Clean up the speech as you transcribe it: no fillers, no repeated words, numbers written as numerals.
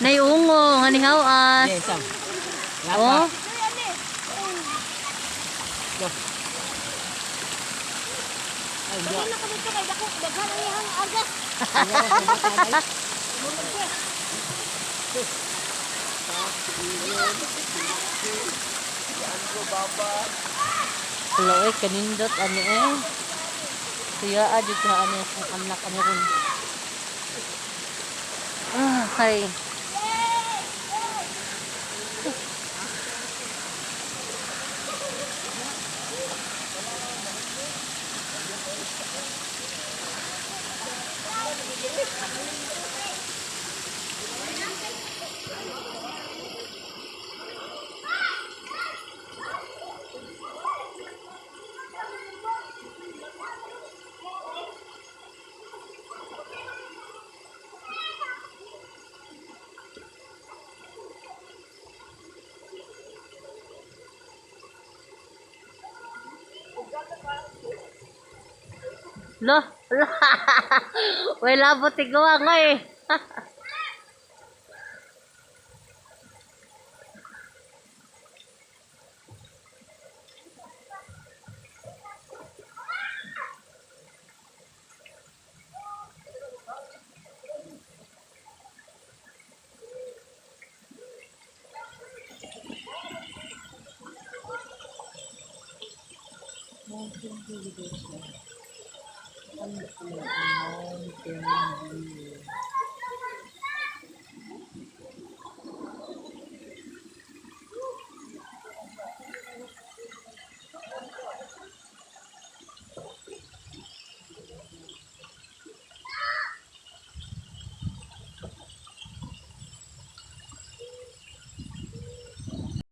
Naiungo, ganihawas. Yes, Sam. Oh. Ay, Dali na kami ito kay dako. Daghan ang iyang agas. Tuloy kanindot ani Kuya adyo ka ani ang anak ani ron. Hay. Lo, wala labot tigwa nga eh. Mountain view.